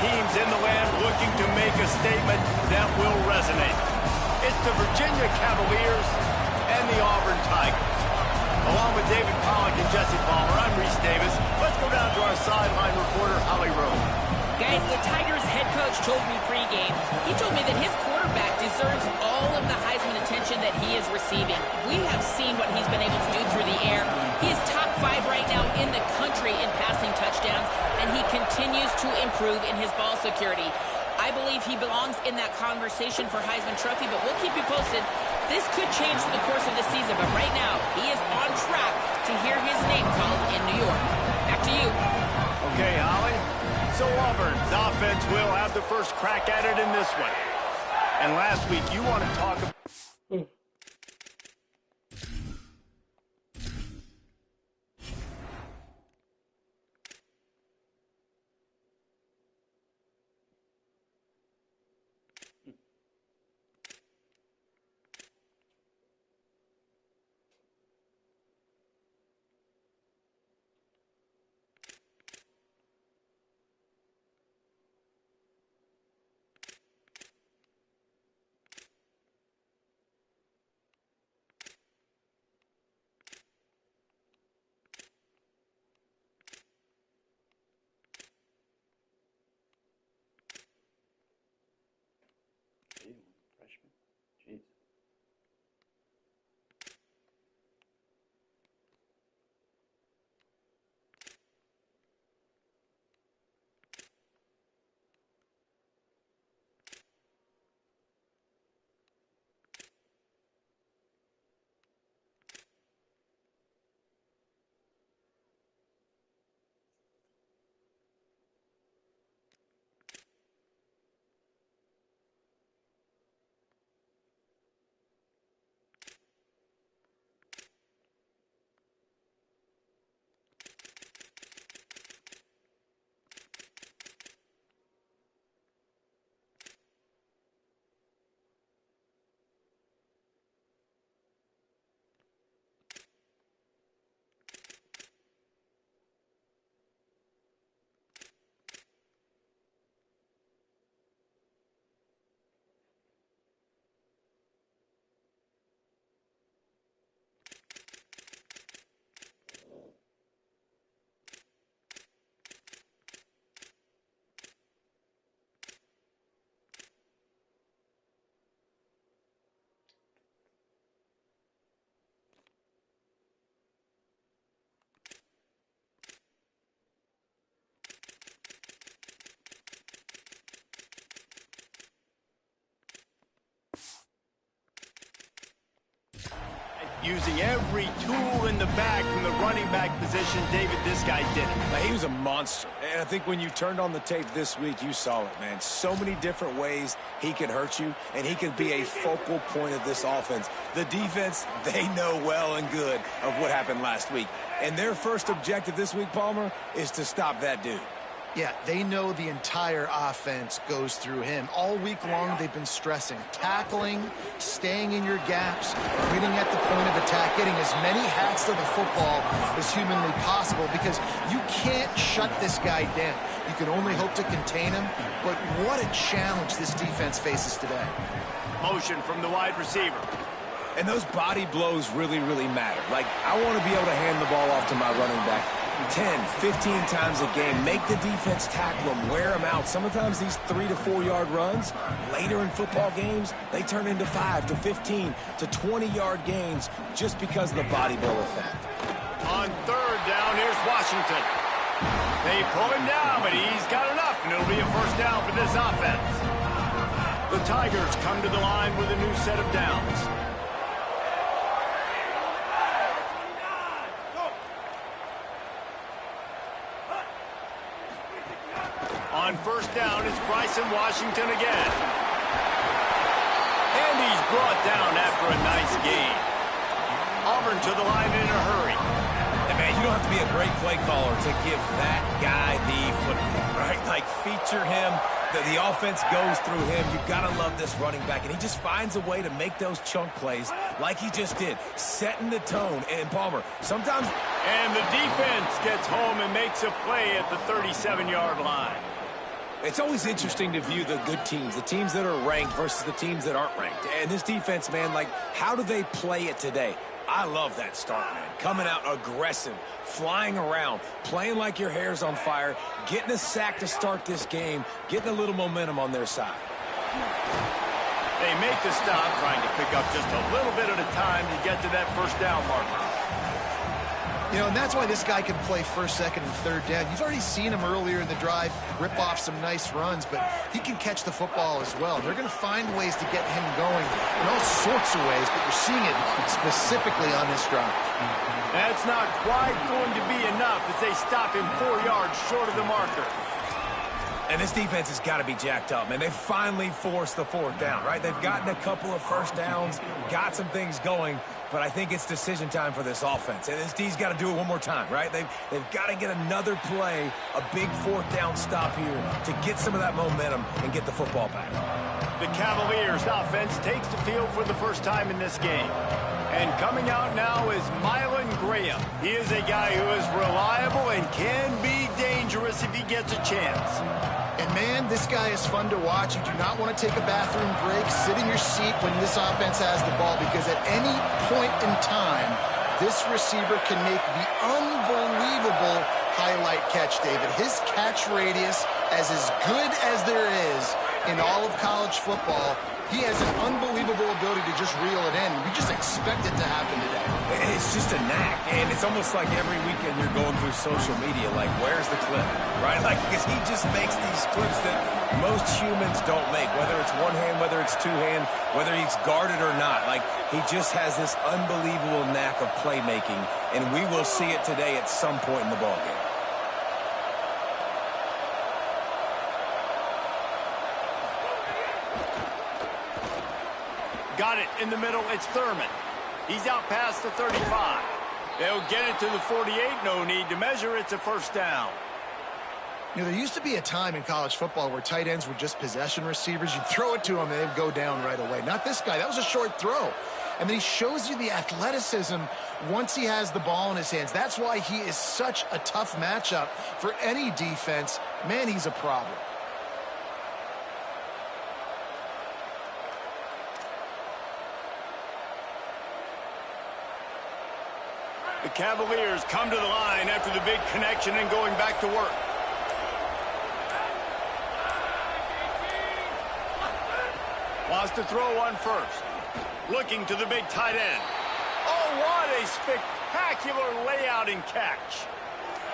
teams in the land looking to make a statement that will resonate. It's the Virginia Cavaliers and the Auburn Tigers. Along with David Pollack and Jesse Palmer, I'm Reese Davis. Let's go down to our sideline reporter, Holly Rowe. Guys, the Tigers head coach told me pregame, he told me that his quarterback deserves all of the Heisman attention that he is receiving. We have seen what he's been able to do through the air. He is top 5 right now in the country in passing touchdowns, and he continues to improve in his ball security. I believe he belongs in that conversation for Heisman Trophy, but we'll keep you posted. This could change through the course of the season, but right now, he is on track to hear his name called in New York. Back to you. Okay, Holly. So Auburn's offense will have the first crack at it in this one. And last week, you want to talk about... Freshman. Jeez. Using every tool in the bag from the running back position, David, this guy did it. He was a monster. And I think when you turned on the tape this week, you saw it, man. So many different ways he could hurt you, and he could be a focal point of this offense. The defense, they know well and good of what happened last week. And their first objective this week, Palmer, is to stop that dude. Yeah, they know the entire offense goes through him. All week long, they've been stressing. Tackling, staying in your gaps, winning at the point of attack, getting as many hats to the football as humanly possible because you can't shut this guy down. You can only hope to contain him, but what a challenge this defense faces today. Motion from the wide receiver. And those body blows really, really matter. Like, I want to be able to hand the ball off to my running back 10, 15 times a game. Make the defense tackle them, wear them out. Sometimes these 3 to 4 yard runs, later in football games, they turn into 5 to 15 to 20 yard gains just because of the body blow effect. On third down, here's Washington. They pull him down, but he's got enough, and it'll be a first down for this offense. The Tigers come to the line with a new set of downs. On first down, it's Bryson Washington again. And he's brought down after a nice gain. Auburn to the line in a hurry. And man, you don't have to be a great play caller to give that guy the football, right? Like, feature him. The offense goes through him. You've got to love this running back. And he just finds a way to make those chunk plays like he just did, setting the tone. And Palmer, sometimes... And the defense gets home and makes a play at the 37-yard line. It's always interesting to view the good teams, the teams that are ranked versus the teams that aren't ranked. And this defense, man, like, how do they play it today? I love that start, man. Coming out aggressive, flying around, playing like your hair's on fire, getting a sack to start this game, getting a little momentum on their side. They make the stop, trying to pick up just a little bit at a time to get to that first down marker. You know, and that's why this guy can play first, second, and third down. You've already seen him earlier in the drive rip off some nice runs, but he can catch the football as well. They're going to find ways to get him going in all sorts of ways, but you're seeing it specifically on this drive. That's not quite going to be enough as they stop him 4 yards short of the marker. And this defense has got to be jacked up, man. They finally forced the fourth down, right? They've gotten a couple of first downs, got some things going, but I think it's decision time for this offense. And this D's got to do it one more time, right? They've got to get another play, a big fourth down stop here to get some of that momentum and get the football back. The Cavaliers offense takes the field for the first time in this game. And coming out now is Mylan Graham. He is a guy who is reliable and can be dangerous if he gets a chance. And, man, this guy is fun to watch. You do not want to take a bathroom break, sit in your seat when this offense has the ball, because at any point in time, this receiver can make the unbelievable highlight catch, David. His catch radius is as good as there is in all of college football. He has an unbelievable ability to just reel it in. We just expect it to happen today. It's just a knack, and it's almost like every weekend you're going through social media, like, where's the clip, right? Like, because he just makes these clips that most humans don't make, whether it's one hand, whether it's two hand, whether he's guarded or not. Like, he just has this unbelievable knack of playmaking, and we will see it today at some point in the ballgame. Got it in the middle. It's Thurman. He's out past the 35. They'll get it to the 48. No need to measure. It's a first down. You know, there used to be a time in college football where tight ends were just possession receivers. You throw it to them and they'd go down right away. Not this guy. That was a short throw. And then he shows you the athleticism once he has the ball in his hands. That's why he is such a tough matchup for any defense. Man, he's a problem. The Cavaliers come to the line after the big connection and going back to work. Wants to throw on first. Looking to the big tight end. Oh, what a spectacular layout and catch.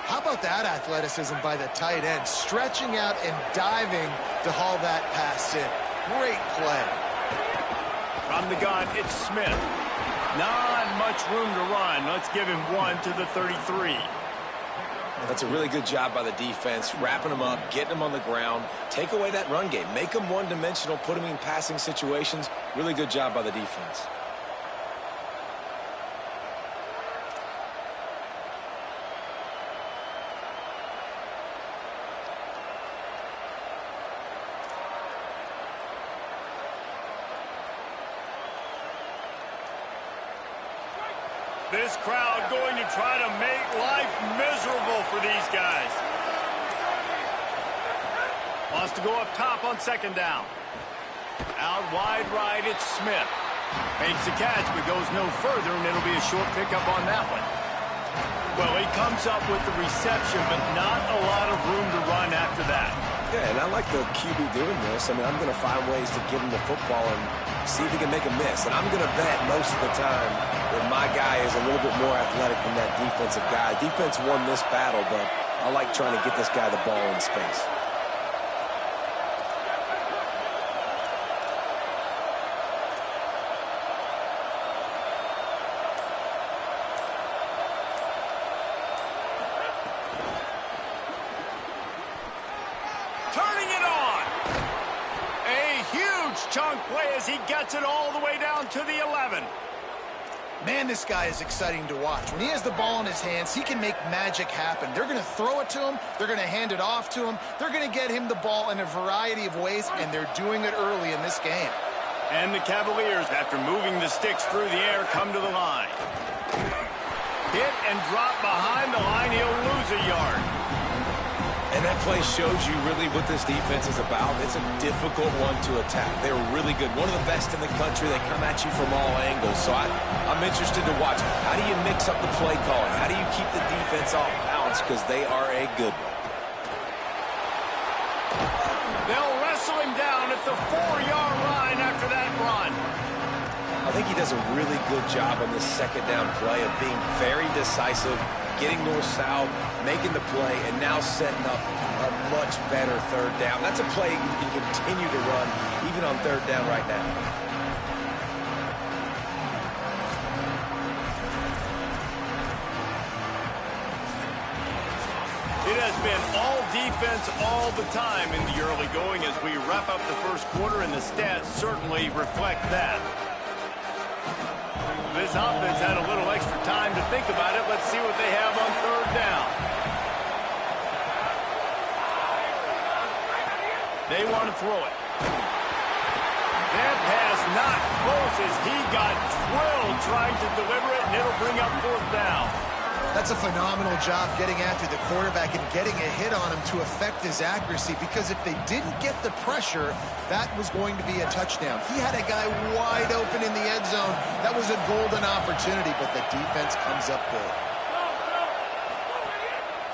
How about that athleticism by the tight end, stretching out and diving to haul that pass in. Great play. From the gun, it's Smith. Not much room to run. Let's give him one to the 33. That's a really good job by the defense, wrapping them up, getting them on the ground, take away that run game, make them one-dimensional, put them in passing situations. Really good job by the defense. This crowd going to try to make life miserable for these guys. Wants to go up top on second down. Out wide right, it's Smith. Makes the catch, but goes no further, and it'll be a short pickup on that one. Well, he comes up with the reception, but not a lot of room to run after that. Yeah, and I like the QB doing this. I mean, I'm going to find ways to give him the football and see if he can make a miss. And I'm going to bet most of the time that my guy is a little bit more athletic than that defensive guy. Defense won this battle, but I like trying to get this guy the ball in space. Chunk play as he gets it all the way down to the 11. Man, this guy is exciting to watch. When he has the ball in his hands, he can make magic happen. They're going to throw it to him. They're going to hand it off to him. They're going to get him the ball in a variety of ways, and they're doing it early in this game. And the Cavaliers, after moving the sticks through the air, come to the line. Hit and drop behind the line. He'll lose a yard. And And that play shows you really what this defense is about. It's a difficult one to attack. They're really good. One of the best in the country. They come at you from all angles. So I'm interested to watch. How do you mix up the play calling? How do you keep the defense off balance? Because they are a good one. They'll wrestle him down at the 4-yard line after that run. I think he does a really good job on this second down play of being very decisive, getting north-south, making the play, and now setting up a much better third down. That's a play you can continue to run even on third down right now. It has been all defense all the time in the early going as we wrap up the first quarter, and the stats certainly reflect that. This offense had a little extra time to think about it. Let's see what they have on third down. They want to throw it. That pass not close as he got drilled trying to deliver it, and it'll bring up fourth down. That's a phenomenal job getting after the quarterback and getting a hit on him to affect his accuracy, because if they didn't get the pressure, that was going to be a touchdown. He had a guy wide open in the end zone. That was a golden opportunity, but the defense comes up big.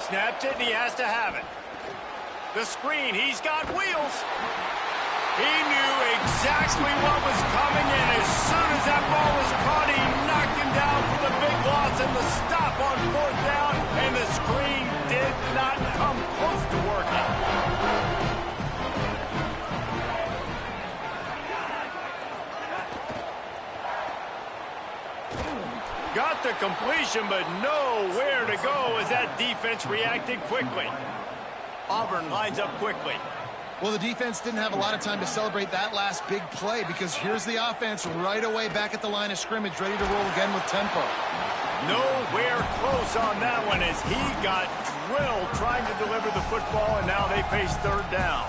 Snapped it, and he has to have it. The screen, he's got wheels. He knew exactly what was coming, and as soon as that ball was caught, he knocked him down for the big loss and the stop on fourth down, and the screen did not come close to working. Got the completion, but nowhere to go as that defense reacted quickly. Auburn lines up quickly. Well, the defense didn't have a lot of time to celebrate that last big play, because here's the offense right away back at the line of scrimmage, ready to roll again with tempo. Nowhere close on that one as he got drilled trying to deliver the football, and now they face third down.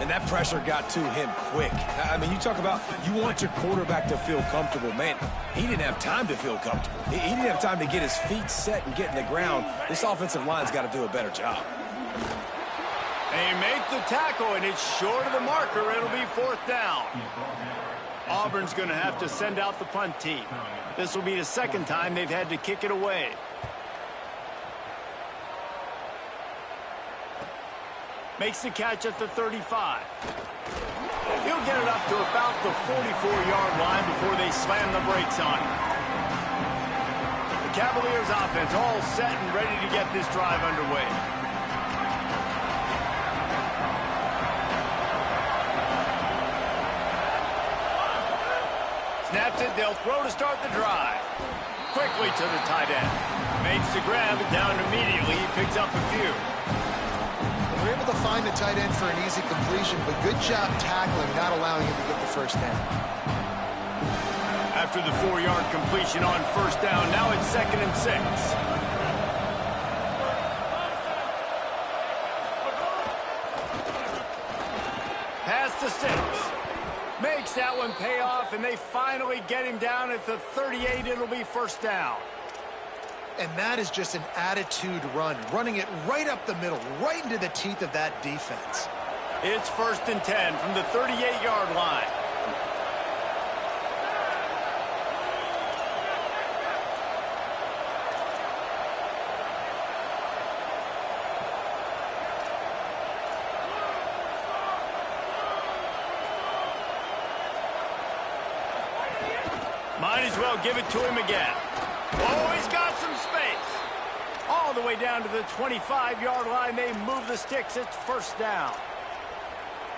And that pressure got to him quick. I mean, you talk about you want your quarterback to feel comfortable. Man, he didn't have time to feel comfortable. He didn't have time to get his feet set and get in the ground. This offensive line's got to do a better job. They make the tackle, and it's short of the marker. It'll be fourth down. Auburn's going to have to send out the punt team. This will be the second time they've had to kick it away. Makes the catch at the 35. He'll get it up to about the 44-yard line before they slam the brakes on him. The Cavaliers offense all set and ready to get this drive underway. Snaps it, they'll throw to start the drive. Quickly to the tight end. Makes the grab, down immediately. He picks up a few. They're able to find the tight end for an easy completion, but good job tackling, not allowing him to get the first down. After the 4-yard completion on first down, now it's 2nd and 6. Pass to 6. Makes that one pay off, and they finally get him down at the 38. It'll be first down. And that is just an attitude run, running it right up the middle, right into the teeth of that defense. It's 1st and 10 from the 38-yard line. Might as well give it to him again. Oh, he's got some space. All the way down to the 25-yard line. They move the sticks. It's first down.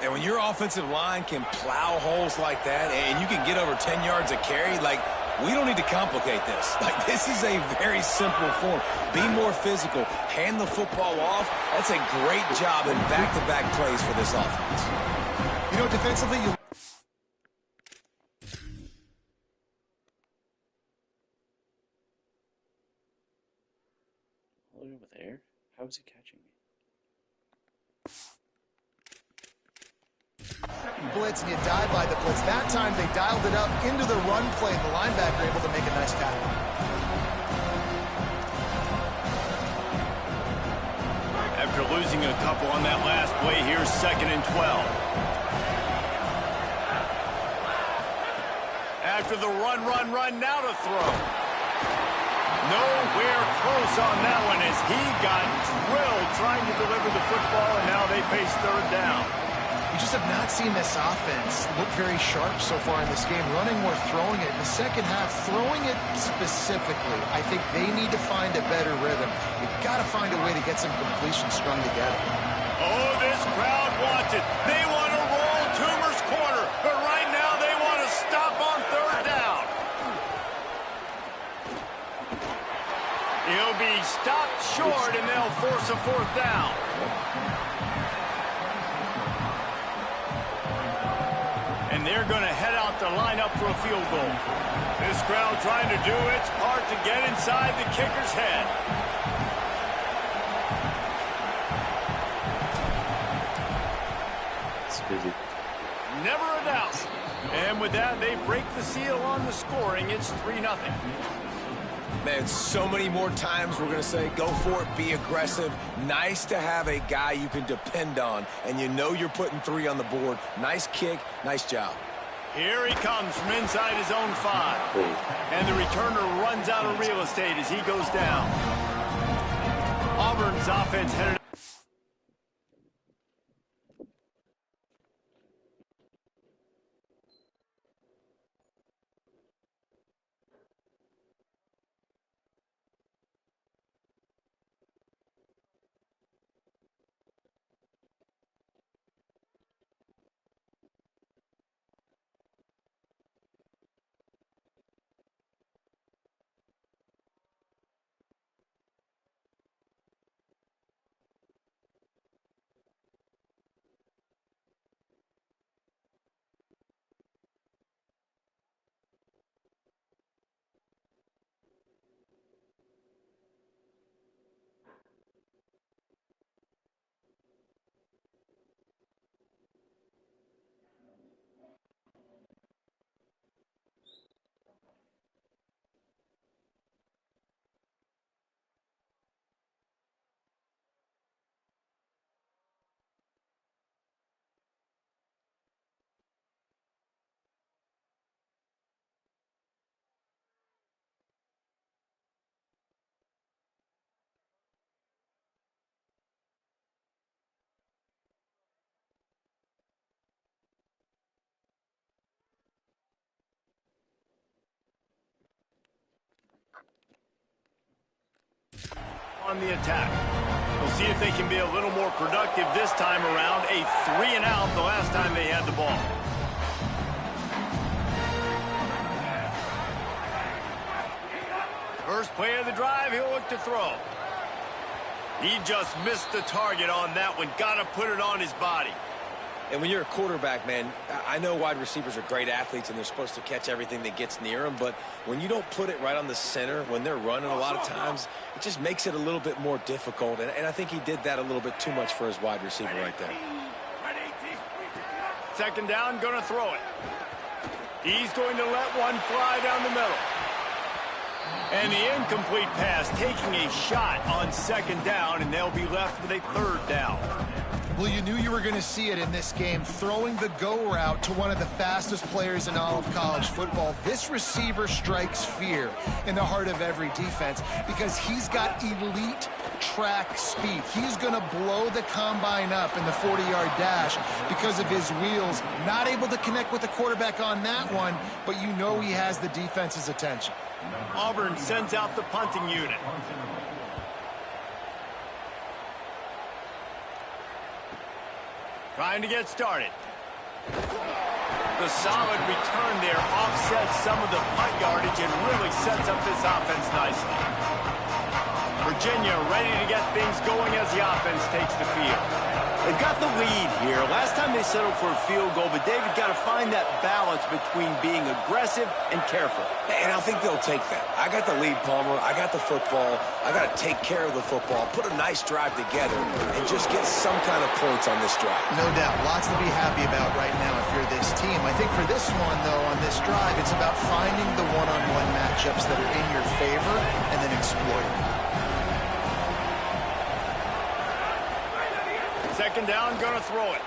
And when your offensive line can plow holes like that and you can get over 10 yards a carry, like, we don't need to complicate this. Like, this is a very simple form. Be more physical. Hand the football off. That's a great job in back-to-back plays for this offense. You know, defensively, you... With air? How is he catching me? Blitz, and you dive by the blitz. That time they dialed it up into the run play, and the linebacker able to make a nice tackle. After after losing a couple on that last play. Here's 2nd and 12. After the run, now to throw. Nowhere close on that one as he got drilled trying to deliver the football, and now they face 3rd down. We just have not seen this offense look very sharp so far in this game, running or throwing it. In the second half, throwing it specifically, I think they need to find a better rhythm. You've got to find a way to get some completions strung together. Oh, this crowd wants it. They want to roll Toomer's corner, but right now they want to stop on 3rd down. He'll be stopped short, and they'll force a 4th down. And they're going to head out to line up for a field goal. This crowd trying to do its part to get inside the kicker's head. It's busy. Never a doubt. And with that, they break the seal on the scoring. It's 3-0. Man, so many more times we're going to say, go for it, be aggressive. Nice to have a guy you can depend on, and you know you're putting 3 on the board. Nice kick, nice job. Here he comes from inside his own 5. And the returner runs out of real estate as he goes down. Auburn's offense headed on the attack. We'll see if they can be a little more productive this time around. A 3-and-out the last time they had the ball. First play of the drive, he'll look to throw. He just missed the target on that one. Got to put it on his body. And when you're a quarterback, man, I know wide receivers are great athletes and they're supposed to catch everything that gets near them, but when you don't put it right on the center, when they're running a lot of times, it just makes it a little bit more difficult. And I think he did that a little bit too much for his wide receiver right there. 2nd down, going to throw it. He's going to let one fly down the middle. And the incomplete pass taking a shot on 2nd down, and they'll be left with a 3rd down. Well, you knew you were going to see it in this game, throwing the go route to one of the fastest players in all of college football. This receiver strikes fear in the heart of every defense because he's got elite track speed. He's going to blow the combine up in the 40-yard dash because of his wheels. Not able to connect with the quarterback on that one, but you know he has the defense's attention. Auburn sends out the punting unit. Trying to get started. The solid return there offsets some of the punt yardage and really sets up this offense nicely. Virginia ready to get things going as the offense takes the field. They've got the lead here. Last time they settled for a field goal, but David got to find that balance between being aggressive and careful. And I think they'll take that. I got the lead, Palmer. I got the football. I got to take care of the football, put a nice drive together, and just get some kind of points on this drive. No doubt. Lots to be happy about right now if you're this team. I think for this one, though, on this drive, it's about finding the one-on-one matchups that are in your favor and then exploiting them. Second down, gonna throw it.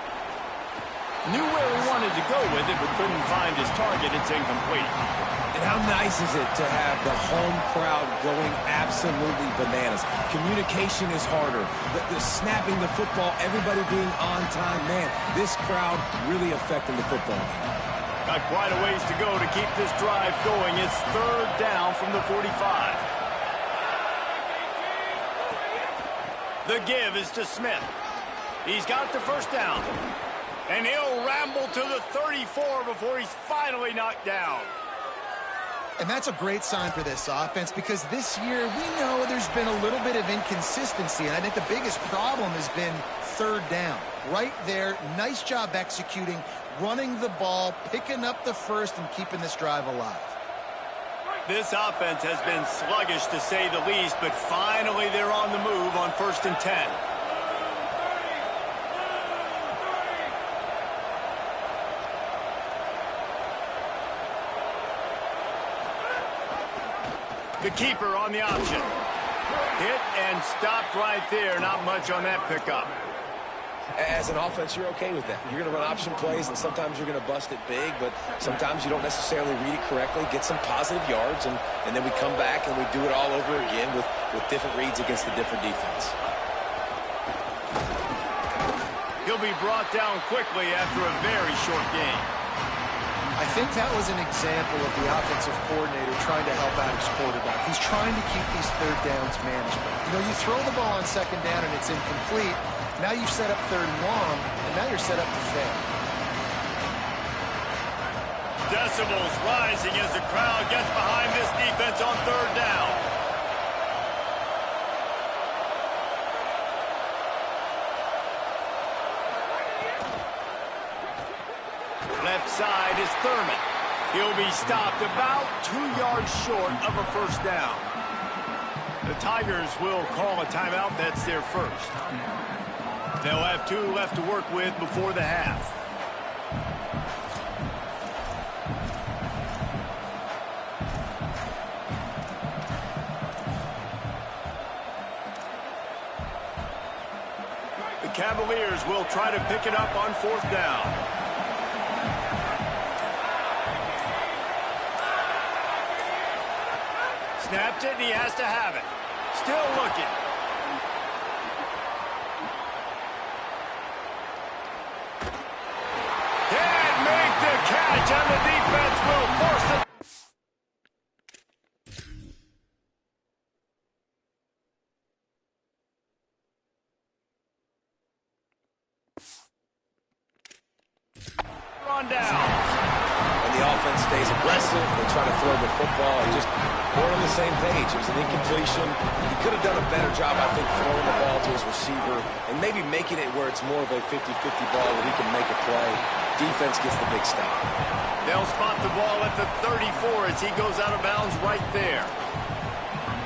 Knew where he wanted to go with it, but couldn't find his target. It's incomplete. And how nice is it to have the home crowd going absolutely bananas? Communication is harder. The snapping the football, everybody being on time. Man, this crowd really affecting the football game. Got quite a ways to go to keep this drive going. It's third down from the 45. The give is to Smith. He's got the first down. And he'll ramble to the 34 before he's finally knocked down. And that's a great sign for this offense because this year we know there's been a little bit of inconsistency. And I think the biggest problem has been third down. Right there, nice job executing, running the ball, picking up the first, and keeping this drive alive. This offense has been sluggish to say the least, but finally they're on the move on 1st and 10. The keeper on the option. Hit and stopped right there. Not much on that pickup. As an offense, you're okay with that. You're going to run option plays, and sometimes you're going to bust it big, but sometimes you don't necessarily read it correctly, get some positive yards, and then we come back and we do it all over again with different reads against the different defense. He'll be brought down quickly after a very short game. I think that was an example of the offensive coordinator trying to help out his quarterback. He's trying to keep these third downs manageable. You know, you throw the ball on second down and it's incomplete. Now you've set up third and long, and now you're set up to fail. Decibels rising as the crowd gets behind this defense on third down. Left side is Thurman. He'll be stopped about 2 yards short of a first down. The Tigers will call a timeout. That's their first. They'll have 2 left to work with before the half. The Cavaliers will try to pick it up on 4th down. Snapped it, and he has to have it. Still looking. Can't make the catch, and the defense will force it. Run down. And the offense stays aggressive. They try to throw the football and just we're on the same page. It was an incompletion. He could have done a better job, I think, throwing the ball to his receiver and maybe making it where it's more of a 50-50 ball where he can make a play. Defense gets the big stop. They'll spot the ball at the 34 as he goes out of bounds right there.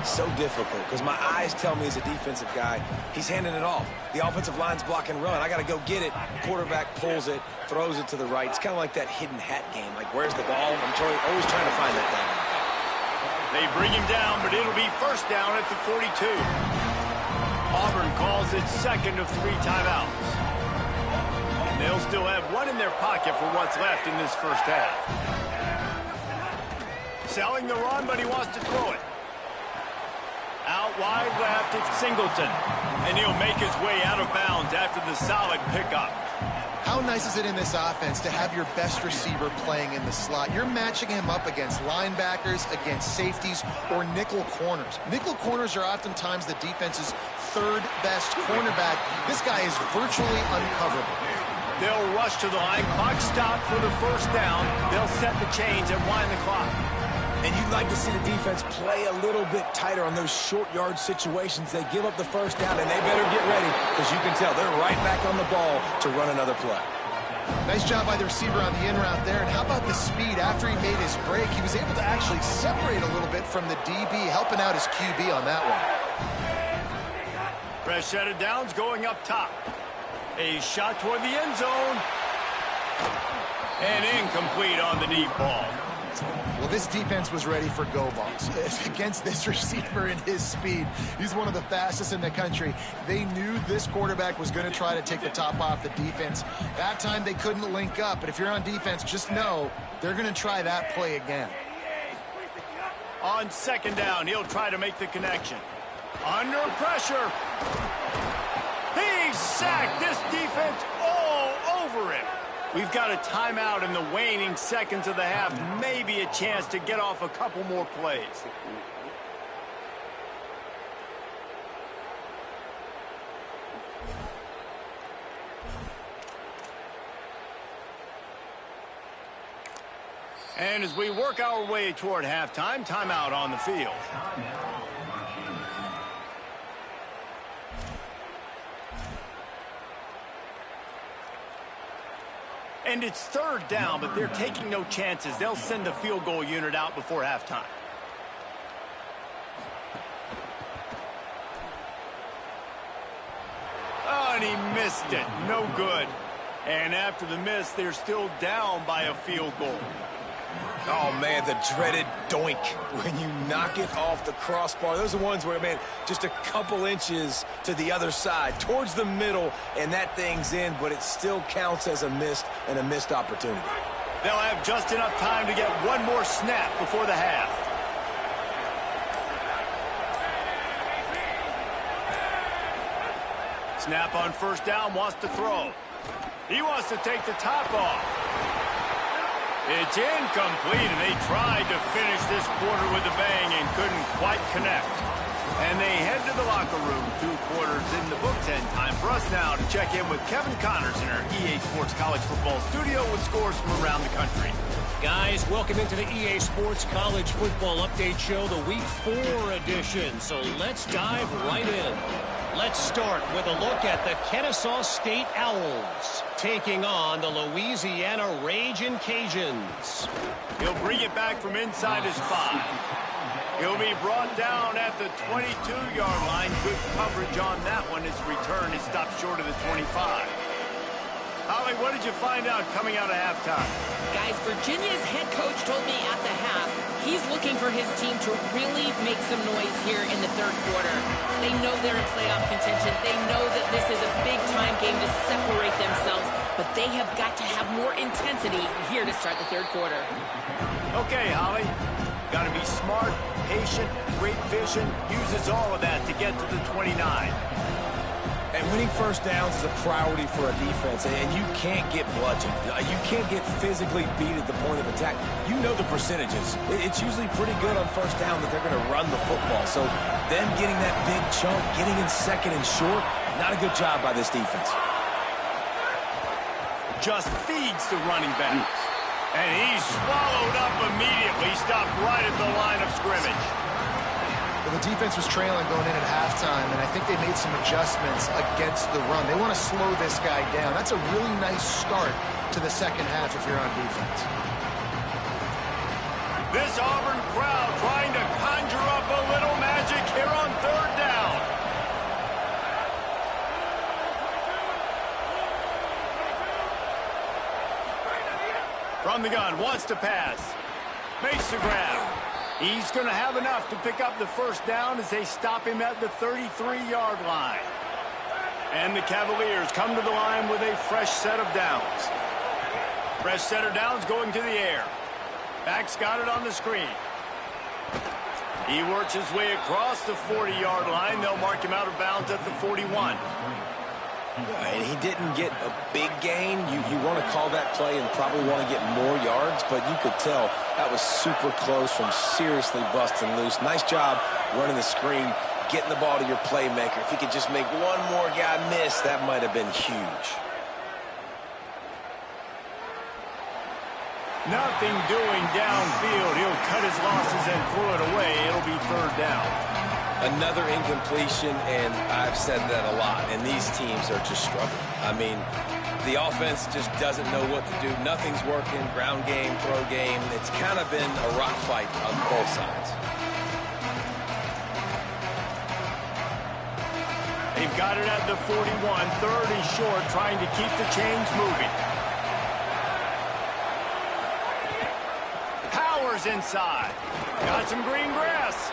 So difficult because my eyes tell me as a defensive guy, he's handing it off. The offensive line's block and run. I got to go get it. Quarterback pulls it, throws it to the right. It's kind of like that hidden hat game. Like, where's the ball? I'm always trying to find that guy. They bring him down, but it'll be first down at the 42. Auburn calls it second of 3 timeouts. And they'll still have 1 in their pocket for what's left in this first half. Selling the run, but he wants to throw it. Out wide left, it's Singleton. And he'll make his way out of bounds after the solid pickup. How nice is it in this offense to have your best receiver playing in the slot? You're matching him up against linebackers, against safeties, or nickel corners. Nickel corners are oftentimes the defense's 3rd best cornerback. This guy is virtually uncoverable. They'll rush to the line. Clock stopped for the first down. They'll set the chains and wind the clock. And you'd like to see the defense play a little bit tighter on those short yard situations. They give up the first down, and they better get ready because you can tell they're right back on the ball to run another play. Nice job by the receiver on the in route there. And how about the speed? After he made his break, he was able to actually separate a little bit from the DB, helping out his QB on that one. Fresh set of downs going up top. A shot toward the end zone. And incomplete on the deep ball. Well, this defense was ready for go balls. Against this receiver and his speed, he's one of the fastest in the country. They knew this quarterback was going to try to take the top off the defense. That time they couldn't link up, but if you're on defense, just know they're going to try that play again. On second down, he'll try to make the connection. Under pressure. He's sacked. This defense all over him. We've got a timeout in the waning seconds of the half. Maybe a chance to get off a couple more plays. And as we work our way toward halftime, timeout on the field. And it's third down, but they're taking no chances. They'll send the field goal unit out before halftime. Oh, and he missed it. No good. And after the miss, they're still down by a field goal. Oh, man, the dreaded doink when you knock it off the crossbar. Those are ones where, man, just a couple inches to the other side, towards the middle, and that thing's in, but it still counts as a missed opportunity. They'll have just enough time to get one more snap before the half. Snap on first down, wants to throw. He wants to take the top off. It's incomplete, and they tried to finish this quarter with a bang and couldn't quite connect. And they head to the locker room. 2 quarters in the books, and time for us now to check in with Kevin Connors in our EA Sports College Football studio with scores from around the country. Guys, welcome into the EA Sports College Football Update Show, the Week 4 edition. So let's dive right in. Let's start with a look at the Kennesaw State Owls taking on the Louisiana Ragin' Cajuns. He'll bring it back from inside his 5. He'll be brought down at the 22-yard line. Good coverage on that one. His return is stopped short of the 25. Holly, what did you find out coming out of halftime? Guys, Virginia's head coach told me at the half he's looking for his team to really make some noise here in the third quarter. They know they're in playoff contention. They know that this is a big-time game to separate themselves, but they have got to have more intensity here to start the third quarter. Okay, Holly. Got to be smart, patient, great vision. Uses all of that to get to the 29. And winning first downs is a priority for a defense, and you can't get bludgeoned. You can't get physically beat at the point of attack. You know the percentages. It's usually pretty good on first down that they're going to run the football. So them getting that big chunk, getting in second and short, not a good job by this defense. Just feeds the running back. And he's swallowed up immediately. Stopped right at the line of scrimmage. Well, the defense was trailing going in at halftime, and I think they made some adjustments against the run. They want to slow this guy down. That's a really nice start to the second half if you're on defense. This Auburn crowd trying to conjure up a little magic here on third down. From the gun, wants to pass. Makes the grab. He's going to have enough to pick up the first down as they stop him at the 33-yard line. And the Cavaliers come to the line with a fresh set of downs. Fresh set of downs going to the air. Back's got it on the screen. He works his way across the 40-yard line. They'll mark him out of bounds at the 41. And he didn't get a big gain. You want to call that play and probably want to get more yards, but you could tell that was super close from seriously busting loose. Nice job running the screen, getting the ball to your playmaker. If he could just make one more guy miss, that might have been huge. Nothing doing downfield. He'll cut his losses and throw it away. It'll be third down. Another incompletion, and I've said that a lot, and these teams are just struggling. I mean, the offense just doesn't know what to do. Nothing's working, ground game, throw game. It's kind of been a rock fight on both sides. They've got it at the 41, third and short, trying to keep the chains moving. Power Fires inside. Got some green grass.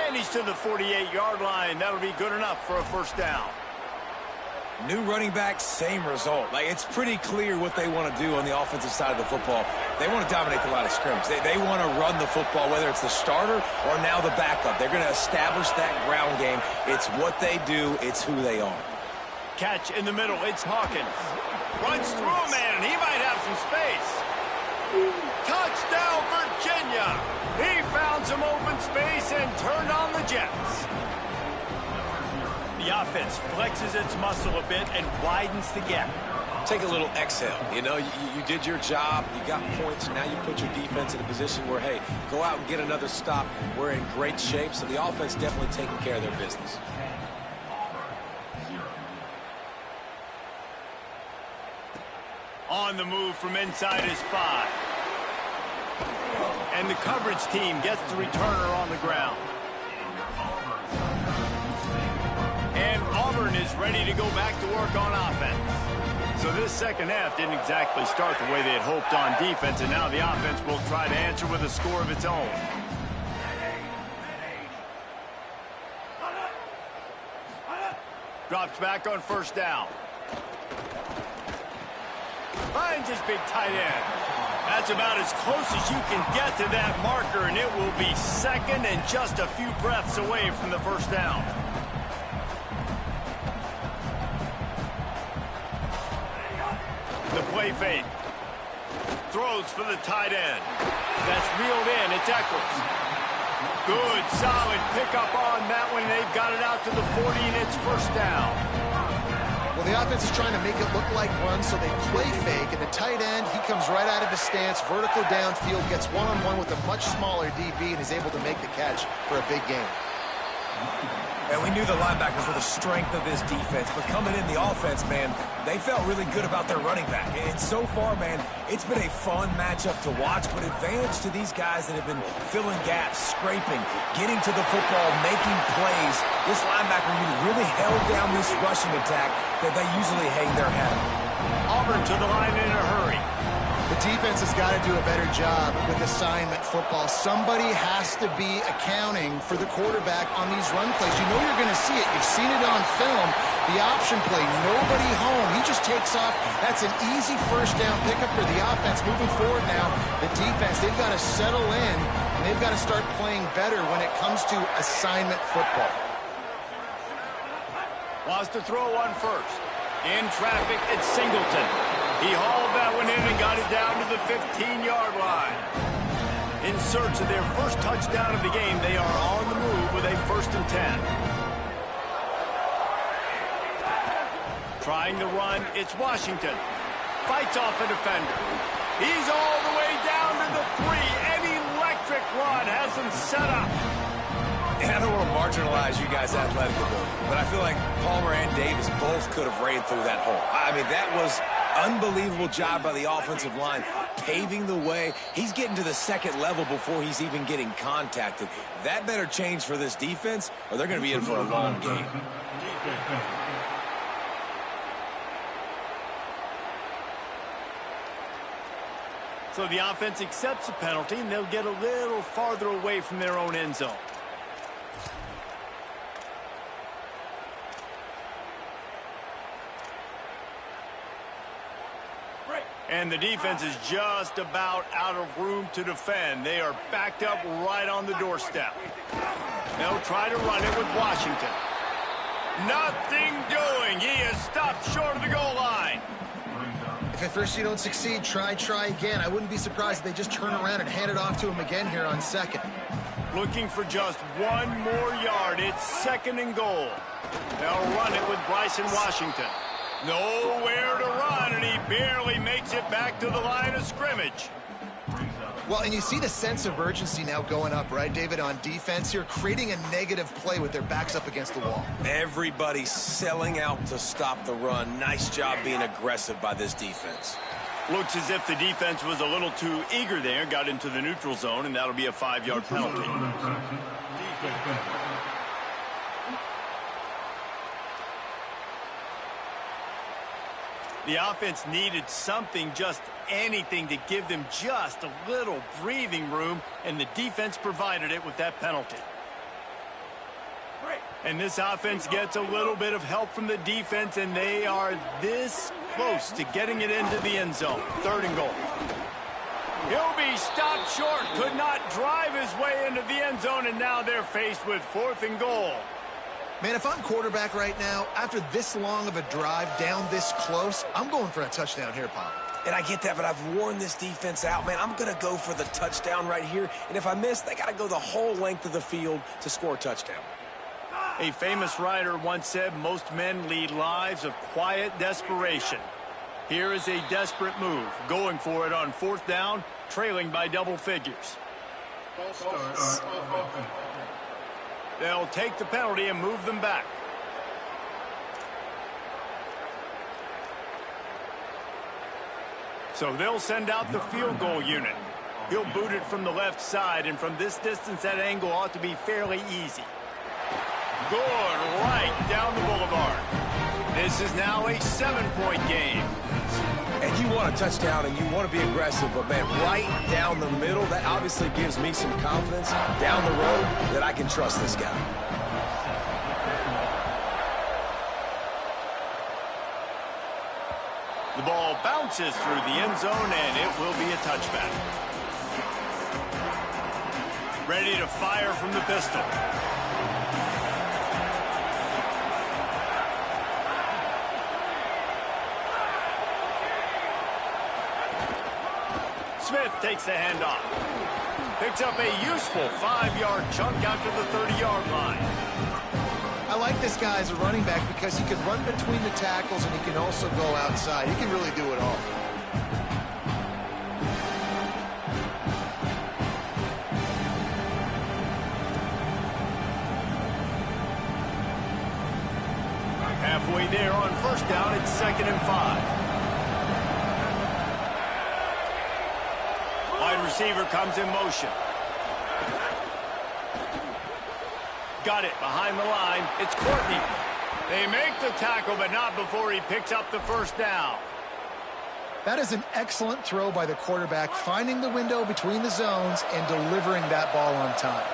And he's to the 48-yard line. That'll be good enough for a first down. New running back, same result. Like, it's pretty clear what they want to do on the offensive side of the football. They want to dominate the line of scrimmage. They want to run the football, whether it's the starter or now the backup. They're going to establish that ground game. It's what they do. It's who they are. Catch in the middle. It's Hawkins. Runs through a man, and he might have some space. Touchdown, Virginia. He found some open space and turned on the Jets. The offense flexes its muscle a bit and widens the gap. Take a little exhale. You know, you did your job. You got points. Now you put your defense in a position where, hey, go out and get another stop. We're in great shape, so the offense definitely taking care of their business. On the move from inside his 5. And the coverage team gets the returner on the ground. And Auburn is ready to go back to work on offense. So this second half didn't exactly start the way they had hoped on defense, and now the offense will try to answer with a score of its own. Drops back on first down. Finds his big tight end. That's about as close as you can get to that marker, and it will be second and just a few breaths away from the first down. The play fake. Throws for the tight end. That's reeled in. It's Eccles. Good, solid pickup on that one. They've got it out to the 40, and it's first down. Well, the offense is trying to make it look like run, so they play fake, and the tight end, he comes right out of his stance, vertical downfield, gets one-on-one with a much smaller DB, and is able to make the catch for a big game. And we knew the linebackers were the strength of this defense, but coming in the offense, man, they felt really good about their running back. And so far, man, it's been a fun matchup to watch, but advantage to these guys that have been filling gaps, scraping, getting to the football, making plays. This linebacker unit really held down this rushing attack that they usually hang their hat on. Auburn to the line in a hurry. The defense has got to do a better job with assignment football. Somebody has to be accounting for the quarterback on these run plays. You know you're going to see it. You've seen it on film. The option play, nobody home. He just takes off. That's an easy first down pickup for the offense. Moving forward now, the defense, they've got to settle in, and they've got to start playing better when it comes to assignment football. Wants to throw one first. In traffic, it's Singleton. He hauled that one in and got it down to the 15-yard line. In search of their first touchdown of the game, they are on the move with a 1st and 10. Trying to run, it's Washington. Fights off a defender. He's all the way down to the 3. An electric run has him set up. And I don't want to marginalize you guys' athletic ability, but I feel like Palmer and Davis both could have ran through that hole. I mean, that was unbelievable job by the offensive line, paving the way. He's getting to the second level before he's even getting contacted. That better change for this defense, or they're going to be in for a long game. So the offense accepts the penalty, and they'll get a little farther away from their own end zone. And the defense is just about out of room to defend. They are backed up right on the doorstep. They'll try to run it with Washington. Nothing doing. He is stopped short of the goal line. If at first you don't succeed, try again. I wouldn't be surprised if they just turn around and hand it off to him again here on second. Looking for just one more yard. It's 2nd and goal. They'll run it with Bryson Washington. Nowhere to run, and he barely makes it back to the line of scrimmage. Well, and you see the sense of urgency now going up, right, David, on defense here, creating a negative play with their backs up against the wall. Everybody's selling out to stop the run. Nice job being aggressive by this defense. Looks as if the defense was a little too eager there, got into the neutral zone, and that'll be a 5-yard penalty. The offense needed something, just anything, to give them just a little breathing room, and the defense provided it with that penalty. And this offense gets a little bit of help from the defense, and they are this close to getting it into the end zone. 3rd and goal. He'll be stopped short, could not drive his way into the end zone, and now they're faced with 4th and goal. Man, if I'm quarterback right now, after this long of a drive down this close, I'm going for a touchdown here, Pop. And I get that, but I've worn this defense out, man. I'm going to go for the touchdown right here. And if I miss, they got to go the whole length of the field to score a touchdown. A famous writer once said, most men lead lives of quiet desperation. Here is a desperate move, going for it on 4th down, trailing by double figures. They'll take the penalty and move them back. So they'll send out the field goal unit. He'll boot it from the left side, and from this distance, that angle ought to be fairly easy. Good, right down the boulevard. This is now a 7-point game. And you want a touchdown and you want to be aggressive, but man, right down the middle, that obviously gives me some confidence down the road that I can trust this guy. The ball bounces through the end zone, and it will be a touchback. Ready to fire from the pistol. Smith takes the handoff. Picks up a useful 5-yard chunk out to the 30-yard line. I like this guy as a running back because he can run between the tackles and he can also go outside. He can really do it all. Halfway there on 1st down, it's 2nd and 5. Wide receiver comes in motion. Got it behind the line. It's Courtney. They make the tackle, but not before he picks up the 1st down. That is an excellent throw by the quarterback, finding the window between the zones and delivering that ball on time.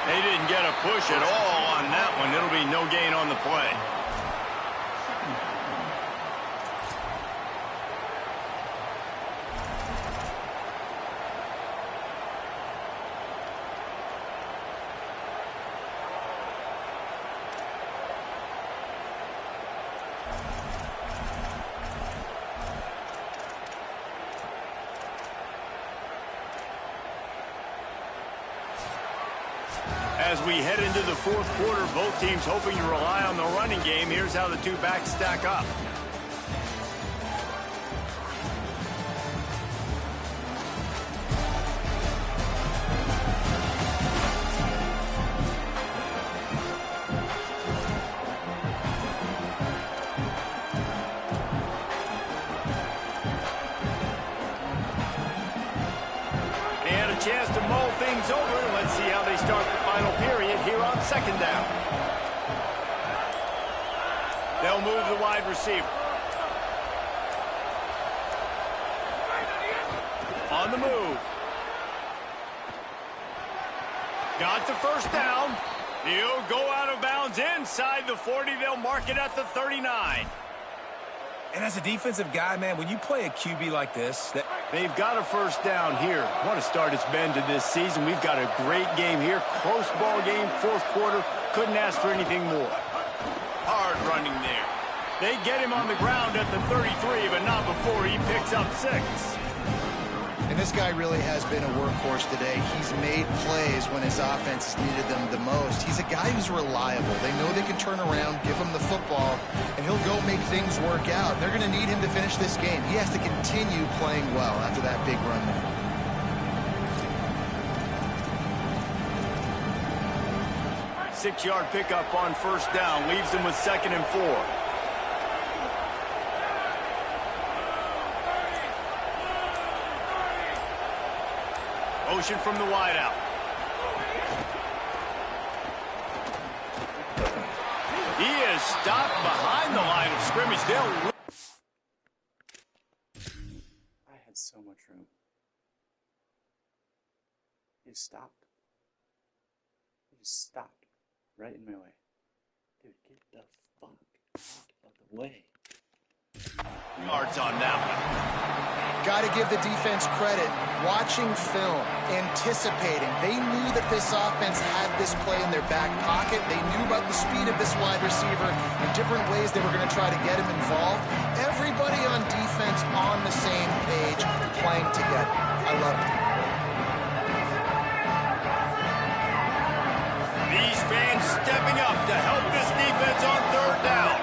They didn't get a push at all on that one. It'll be no gain on the play. As we head into the 4th quarter, both teams hoping to rely on the running game. Here's how the two backs stack up. They had a chance to mull things over. Let's see how they start the final period here on 2nd down. They'll move the wide receiver. On the move. Got the 1st down. He'll go out of bounds inside the 40. They'll mark it at the 39. And as a defensive guy, man, when you play a QB like this, They've got a 1st down here. What a start it's been to this season. We've got a great game here. Close ball game, 4th quarter. Couldn't ask for anything more. Hard running there. They get him on the ground at the 33, but not before he picks up 6. And this guy really has been a workhorse today. He's made plays when his offense has needed them the most. He's a guy who's reliable. They know they can turn around, give him the football, and he'll go make things work out. They're going to need him to finish this game. He has to continue playing well after that big run there. Six-yard pickup on 1st down. Leaves him with 2nd and 4. Motion from the wideout. stopped behind the line of scrimmage. I had so much room. He just stopped. He just stopped right in my way. Dude, get the fuck out of the way. Yards on that one. Got to give the defense credit. Watching film, anticipating. They knew that this offense had this play in their back pocket. They knew about the speed of this wide receiver and different ways they were going to try to get him involved. Everybody on defense on the same page, playing together. I love it. These fans stepping up to help this defense on third down.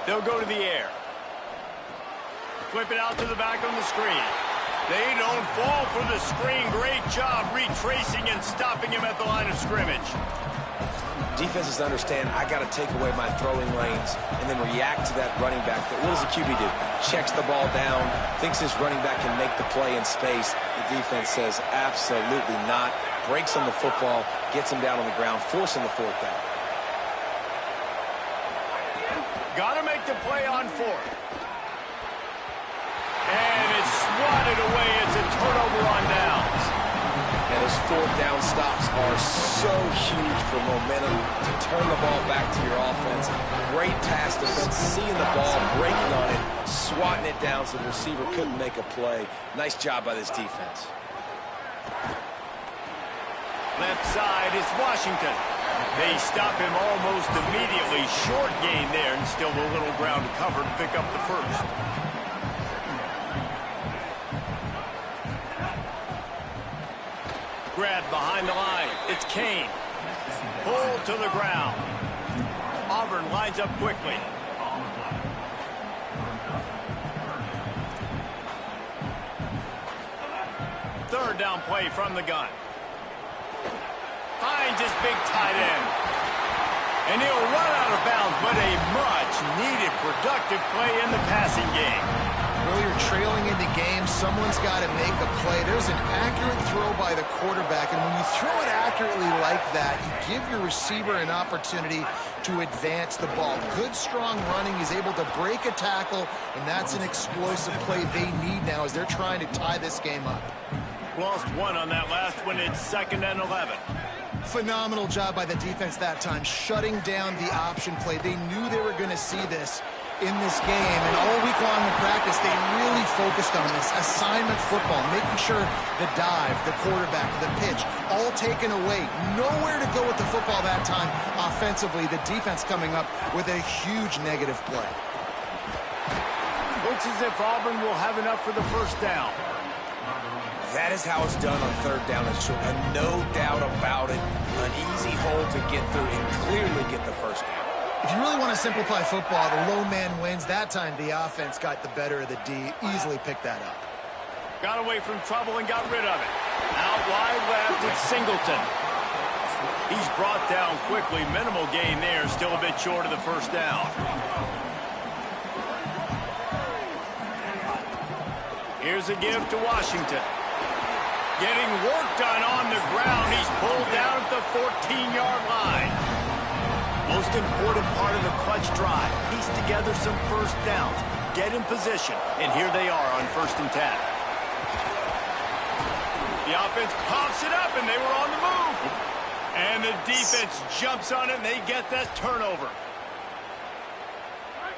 They'll go to the air. Flip it out to the back on the screen. They don't fall for the screen. Great job retracing and stopping him at the line of scrimmage. Defenses understand I got to take away my throwing lanes and then react to that running back. What does the QB do? Checks the ball down, thinks his running back can make the play in space. The defense says absolutely not. Breaks on the football, gets him down on the ground, forcing the fourth down. Got to make the play on fourth. And it's swatted away. It's a turnover on downs. And those fourth down stops are so huge for momentum to turn the ball back to your offense. Great pass defense, seeing the ball, breaking on it, swatting it down so the receiver couldn't make a play. Nice job by this defense. Left side is Washington. They stop him almost immediately. Short gain there, and still a little ground to cover to pick up the first. Grabbed behind the line. It's Kane. Pulled to the ground. Auburn lines up quickly. Third down play from the gun. Finds his big tight end. And he'll run out of bounds, but a much-needed productive play in the passing game. Well, you're trailing into games. Someone's got to make a play. There's an accurate throw by the quarterback, and when you throw it accurately like that, you give your receiver an opportunity to advance the ball. Good, strong running. He's able to break a tackle, and that's an explosive play they need now as they're trying to tie this game up. Lost one on that last one. It's 2nd and 11. Phenomenal job by the defense that time, shutting down the option play. They knew they were going to see this in this game, and all week long in practice, they really focused on this assignment football, making sure the dive, the quarterback, the pitch, all taken away. Nowhere to go with the football that time offensively. The defense coming up with a huge negative play. Looks as if Auburn will have enough for the first down. That is how it's done on third down and short. And no doubt about it, an easy hole to get through and clearly get the first down. If you really want to simplify football, the low man wins. That time the offense got the better of the D. Easily picked that up. Got away from trouble and got rid of it. Out wide left, it's Singleton. He's brought down quickly. Minimal gain there. Still a bit short of the first down. Here's a give to Washington. Getting work done on the ground. He's pulled down at the 14-yard line. Most important part of the clutch drive. Piece together some first downs. Get in position. And here they are on 1st and 10. The offense pops it up, and they were on the move. And the defense jumps on it, and they get that turnover.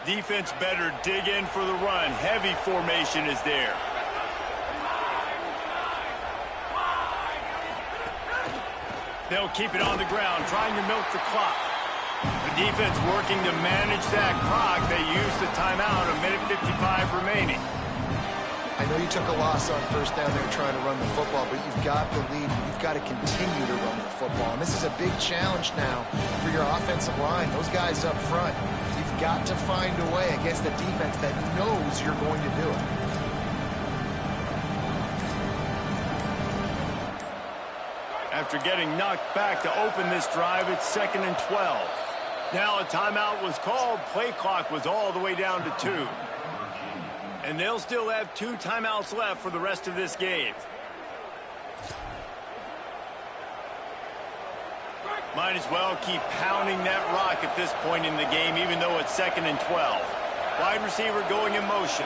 Defense better dig in for the run. Heavy formation is there. They'll keep it on the ground, trying to milk the clock. The defense working to manage that clock. They use the timeout, 1:55 remaining. I know you took a loss on first down there trying to run the football, but you've got the lead. You've got to continue to run the football. And this is a big challenge now for your offensive line. Those guys up front, you've got to find a way against a defense that knows you're going to do it. After getting knocked back to open this drive, it's 2nd and 12. Now a timeout was called. Play clock was all the way down to 2. And they'll still have 2 timeouts left for the rest of this game. Might as well keep pounding that rock at this point in the game, even though it's 2nd and 12. Wide receiver going in motion.